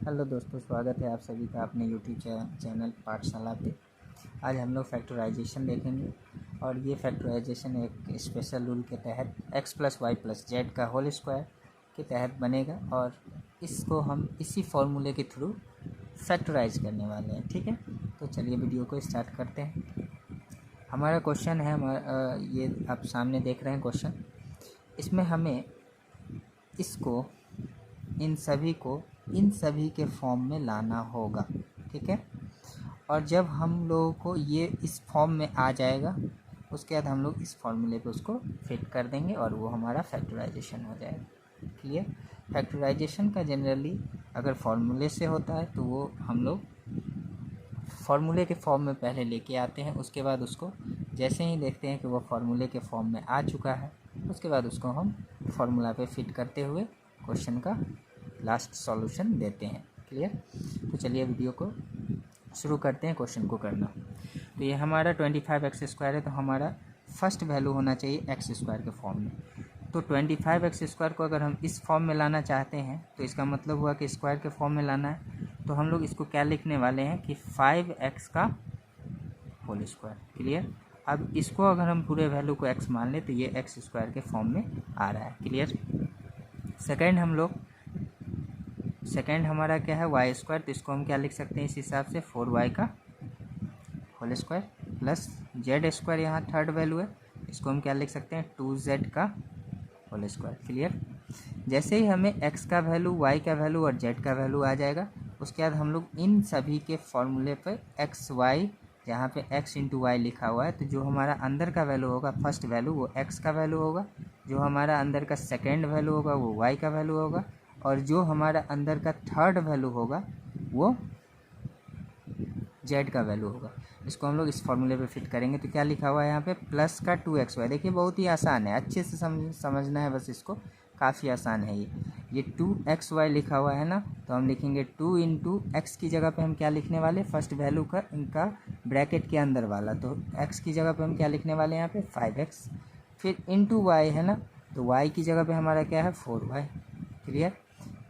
Hello दोस्तों, स्वागत है आप सभी का अपने यूट्यूब चैनल पाठशाला पे। आज हम लोग फैक्टराइजेशन देखेंगे और ये फैक्टराइजेशन एक स्पेशल रूल के तहत x plus y plus z का होल स्क्वायर के तहत बनेगा और इसको हम इसी फॉर्मूले के थ्रू फैक्टराइज करने वाले हैं। ठीक है, तो चलिए वीडियो को स्टार्ट करते हैं। हमारा क्वेश्चन है ये आप सामने देख रहे हैं क्वेश्चन। इसमें हमें इसको इन सभी के फॉर्म में लाना होगा। ठीक है, और जब हम लोगों को ये इस फॉर्म में आ जाएगा उसके बाद हम लोग इस फॉर्मूले पे उसको फिट कर देंगे और वो हमारा फैक्टराइजेशन हो जाएगा। क्लियर। फैक्टराइजेशन का जनरली अगर फॉर्मूले से होता है तो वो हम लोग फॉर्मूले के फॉर्म में पहले लेके आते हैं, उसके बाद उसको जैसे ही देखते हैं कि वो फॉर्मूले के फॉर्म में आ चुका है उसके बाद उसको हम फॉर्मूला पे फिट करते हुए क्वेश्चन का लास्ट सॉल्यूशन देते हैं। क्लियर। तो चलिए वीडियो को शुरू करते हैं क्वेश्चन को करना। तो ये हमारा 25x² है, तो हमारा फर्स्ट वैल्यू होना चाहिए x² के फॉर्म में। तो 25x² को अगर हम इस फॉर्म में लाना चाहते हैं तो इसका मतलब हुआ कि स्क्वायर के फॉर्म में लाना है। तो हम लोग इसको क्या लिखने वाले हैं कि 5x का होल स्क्वायर। क्लियर। अब इसको अगर हम पूरे वैल्यू को x मान लें तो ये x² के फॉर्म में आ रहा है। क्लियर। सेकेंड हमारा क्या है y², तो इसको हम क्या लिख सकते हैं इस हिसाब से 4y का होल स्क्वायर प्लस z², यहाँ थर्ड वैल्यू है, इसको हम क्या लिख सकते हैं 2z का होल स्क्वायर। क्लियर। जैसे ही हमें x का वैल्यू, y का वैल्यू और z का वैल्यू आ जाएगा उसके बाद हम लोग इन सभी के फॉर्मूले पर x y, जहाँ पे x इंटू वाई लिखा हुआ है, तो जो हमारा अंदर का वैल्यू होगा फर्स्ट वैल्यू वो x का वैल्यू होगा, जो हमारा अंदर का सेकेंड वैल्यू होगा वो y का वैल्यू होगा, और जो हमारा अंदर का थर्ड वैल्यू होगा वो z का वैल्यू होगा। इसको हम लोग इस फॉर्मूले पे फिट करेंगे। तो क्या लिखा हुआ है यहाँ पे प्लस का 2xy। देखिए बहुत ही आसान है, अच्छे से समझना है बस इसको, काफ़ी आसान है ये 2xy लिखा हुआ है ना, तो हम लिखेंगे 2 इंटू एक्स की जगह पे हम क्या लिखने वाले, फर्स्ट वैल्यू का इनका ब्रैकेट के अंदर वाला, तो x की जगह पे हम क्या लिखने वाले हैं यहाँ पे 5x, फिर इंटू वाई है ना, तो y की जगह पे हमारा क्या है 4y। क्लियर।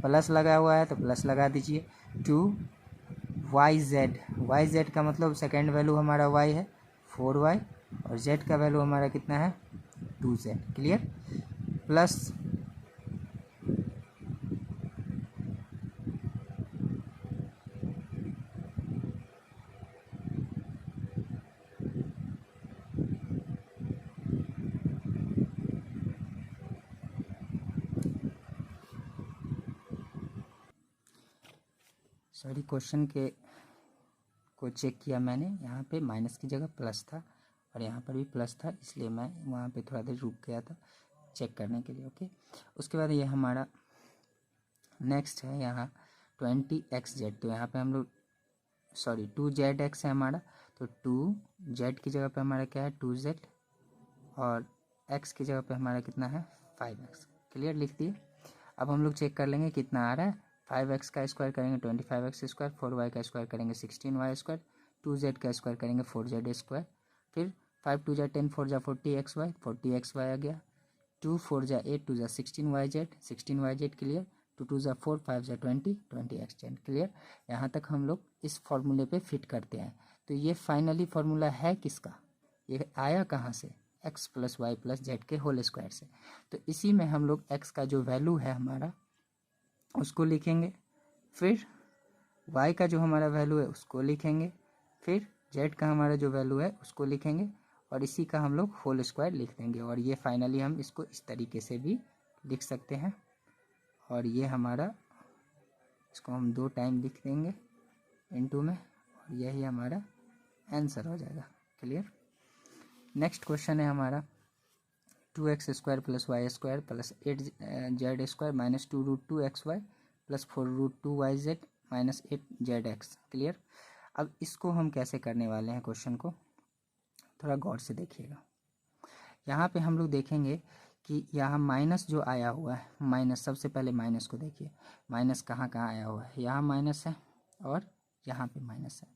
प्लस लगा हुआ है तो प्लस लगा दीजिए। 2yz का मतलब सेकेंड वैल्यू हमारा y है 4y और z का वैल्यू हमारा कितना है 2z। क्लियर। प्लस क्वेश्चन को चेक किया मैंने, यहाँ पे माइनस की जगह प्लस था और यहाँ पर भी प्लस था, इसलिए मैं वहाँ पे थोड़ा देर रुक गया था चेक करने के लिए। ओके। उसके बाद ये हमारा नेक्स्ट है यहाँ 20xz, तो यहाँ पे हम लोग 2zx है हमारा, तो 2z की जगह पे हमारा क्या है 2z और x की जगह पे हमारा कितना है 5x। क्लियर, लिख दिए। अब हम लोग चेक कर लेंगे कितना आ रहा है। 5x का स्क्वायर करेंगे 25x², 4y का स्क्वायर करेंगे 16y², 2z का स्क्वायर करेंगे 4z², फिर 5 2 10 4 40xy, 40xy आ गया, 2 4 8 2 16yz, 16yz। Clear. 2 2 4 5 20 20xz। Clear. यहाँ तक हम लोग इस फॉर्मूले पे फिट करते हैं। तो ये फाइनली फार्मूला है किसका, ये आया कहाँ से, x plus y plus z के होल स्क्वायर से। तो इसी में हम लोग x का जो वैल्यू है हमारा उसको लिखेंगे, फिर y का जो हमारा वैल्यू है उसको लिखेंगे, फिर z का हमारा जो वैल्यू है उसको लिखेंगे और इसी का हम लोग होल स्क्वायर लिख देंगे। और ये फाइनली हम इसको इस तरीके से भी लिख सकते हैं और ये हमारा, इसको हम 2 टाइम लिख देंगे इनटू में और यही हमारा आंसर हो जाएगा। क्लियर। नेक्स्ट क्वेश्चन है हमारा 2x² plus y² plus 8z² minus 2√2xy plus 4√2yz minus 8zx। Clear. अब इसको हम कैसे करने वाले हैं, क्वेश्चन को थोड़ा गौर से देखिएगा। यहाँ पे हम लोग देखेंगे कि यहाँ माइनस जो आया हुआ है, माइनस, सबसे पहले माइनस को देखिए, माइनस कहाँ कहाँ आया हुआ है, यहाँ माइनस है और यहाँ पे माइनस है।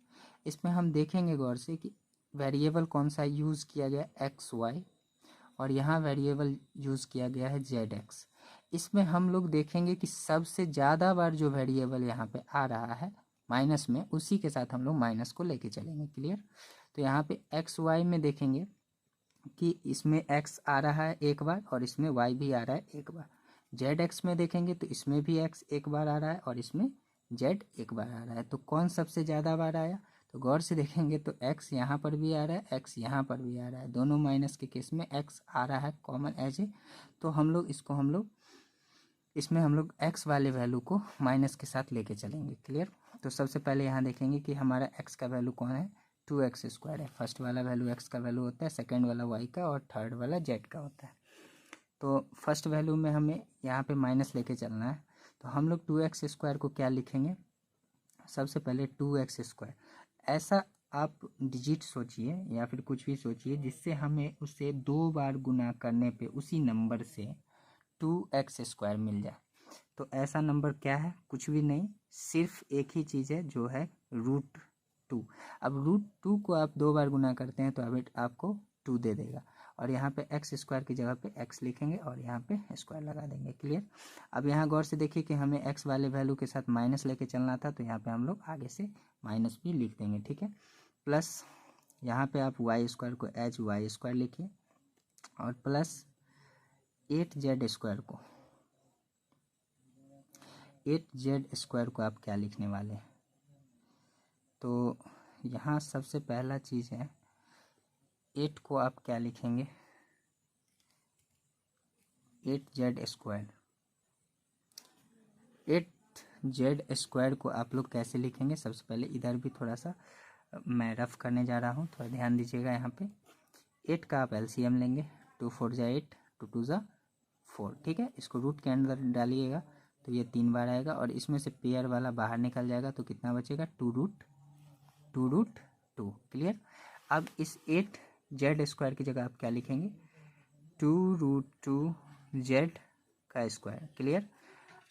इसमें हम देखेंगे गौर से कि वेरिएबल कौन सा यूज़ किया गया, एक्स वाई, और यहाँ वेरिएबल यूज़ किया गया है जेड एक्स। इसमें हम लोग देखेंगे कि सबसे ज़्यादा बार जो वेरिएबल यहाँ पे आ रहा है माइनस में, उसी के साथ हम लोग माइनस को लेके चलेंगे। क्लियर। तो यहाँ पे एक्स वाई में देखेंगे कि इसमें x आ रहा है एक बार और इसमें y भी आ रहा है एक बार। जेड एक्स में देखेंगे तो इसमें भी x एक बार आ रहा है और इसमें z एक बार आ रहा है। तो कौन सबसे ज़्यादा बार आया, तो गौर से देखेंगे तो x यहाँ पर भी आ रहा है, x यहाँ पर भी आ रहा है, दोनों माइनस के केस में x आ रहा है कॉमन एज ए। तो हम लोग इसमें हम लोग x वाले वैल्यू को माइनस के साथ लेके चलेंगे। क्लियर। तो सबसे पहले यहाँ देखेंगे कि हमारा x का वैल्यू कौन है, 2x² है। फर्स्ट वाला वैल्यू x का वैल्यू होता है, सेकंड वाला y का और थर्ड वाला z का होता है। तो फर्स्ट वैल्यू में हमें यहाँ पे माइनस लेके चलना है। तो हम लोग 2x² को क्या लिखेंगे, सबसे पहले 2x²। ऐसा आप डिजिट सोचिए या फिर कुछ भी सोचिए जिससे हमें उसे 2 बार गुना करने पे उसी नंबर से 2x² मिल जाए। तो ऐसा नंबर क्या है, कुछ भी नहीं, सिर्फ एक ही चीज़ है जो है √2। अब √2 को आप 2 बार गुना करते हैं तो अब आपको 2 दे देगा और यहाँ पे x² की जगह पे x लिखेंगे और यहाँ पे स्क्वायर लगा देंगे। क्लियर। अब यहाँ गौर से देखिए कि हमें x वाले वैल्यू के साथ माइनस लेके चलना था, तो यहाँ पे हम लोग आगे से माइनस भी लिख देंगे। ठीक है। प्लस यहाँ पे आप y² को एज y² लिखिए और प्लस 8z² को 8z² को आप क्या लिखने वाले हैं, तो यहाँ सबसे पहला चीज़ है 8 को आप क्या लिखेंगे, 8z²। 8z² को आप लोग कैसे लिखेंगे, सबसे पहले इधर भी थोड़ा सा मैं रफ करने जा रहा हूँ, थोड़ा ध्यान दीजिएगा। यहाँ पे 8 का आप LCM लेंगे, 2 4 जा 8, 2 2 जा 4। ठीक है। इसको रूट के अंदर डालिएगा तो ये 3 बार आएगा और इसमें से पेयर वाला बाहर निकल जाएगा तो कितना बचेगा, 2√2। क्लियर। अब इस 8z² की जगह आप क्या लिखेंगे, 2√2z का स्क्वायर। क्लियर।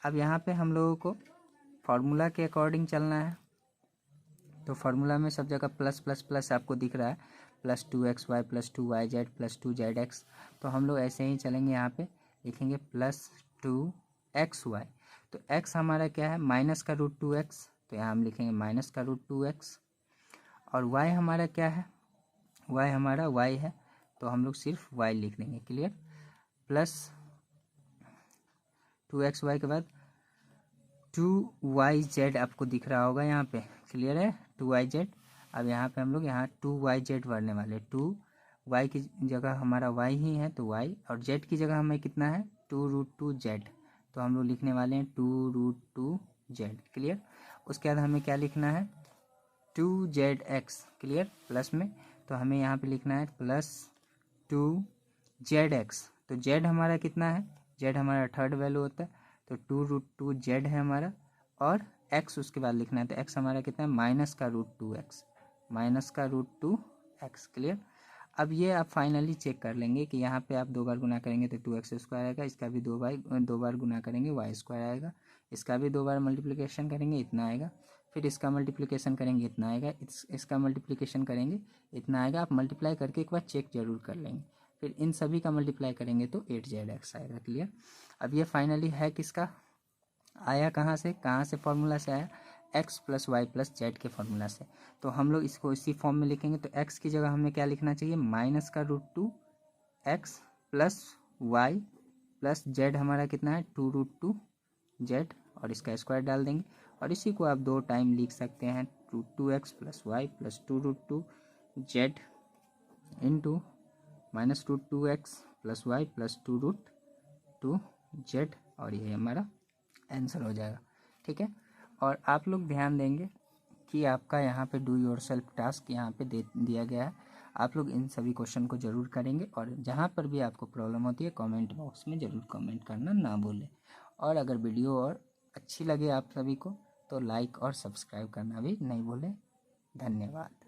अब यहाँ पे हम लोगों को फॉर्मूला के अकॉर्डिंग चलना है, तो फार्मूला में सब जगह प्लस प्लस प्लस आपको दिख रहा है, +2xy +2yz +2zx। तो हम लोग ऐसे ही चलेंगे, यहाँ पे लिखेंगे +2xy। तो x हमारा क्या है, माइनस का √2x, तो यहाँ हम लिखेंगे माइनस का √2x। और y हमारा क्या है, y हमारा y है, तो हम लोग सिर्फ y लिख देंगे। क्लियर। प्लस 2xy के बाद 2yz आपको दिख रहा होगा यहाँ पे। क्लियर है, 2yz। अब यहाँ पे हम लोग यहाँ 2yz भरने वाले, 2y की जगह हमारा y ही है तो y, और z की जगह हमें कितना है, 2√2z, तो हम लोग लिखने वाले हैं 2√2z। क्लियर। उसके बाद हमें क्या लिखना है, 2zx। क्लियर। प्लस में तो हमें यहाँ पे लिखना है +2zx। तो z हमारा कितना है, z हमारा थर्ड वैल्यू होता है, तो 2√2z है हमारा, और x उसके बाद लिखना है, तो x हमारा कितना है, माइनस का √2x, माइनस का √2x। क्लियर। अब ये आप फाइनली चेक कर लेंगे कि यहाँ पे आप 2 बार गुना करेंगे तो 2x² आएगा, इसका भी 2 बार गुना करेंगे y² आएगा, इसका भी 2 बार मल्टीप्लिकेशन करेंगे इतना आएगा, फिर इसका मल्टीप्लिकेशन करेंगे इतना आएगा, इसका मल्टीप्लिकेशन करेंगे इतना आएगा। आप मल्टीप्लाई करके एक बार चेक जरूर कर लेंगे, फिर इन सभी का मल्टीप्लाई करेंगे तो 8zx आएगा। क्लियर। अब ये फाइनली है किसका, आया कहाँ से फॉर्मूला से आया, x + y + z के फॉर्मूला से। तो हम लोग इसको इसी फॉर्म में लिखेंगे, तो x की जगह हमें क्या लिखना चाहिए, माइनस का √2x + y + z हमारा कितना है, 2√2z, और इसका स्क्वायर डाल देंगे, और इसी को आप 2 टाइम लिख सकते हैं, 2x + y + 2√2z into -√2x + y + 2√2z, और ये हमारा आंसर हो जाएगा। ठीक है। और आप लोग ध्यान देंगे कि आपका यहाँ पे डू योरसेल्फ टास्क यहाँ पे दिया गया है, आप लोग इन सभी क्वेश्चन को ज़रूर करेंगे, और जहाँ पर भी आपको प्रॉब्लम होती है कमेंट बॉक्स में ज़रूर कमेंट करना ना भूलें। और अगर वीडियो और अच्छी लगे आप सभी को तो लाइक और सब्सक्राइब करना भी नहीं भूलें। धन्यवाद।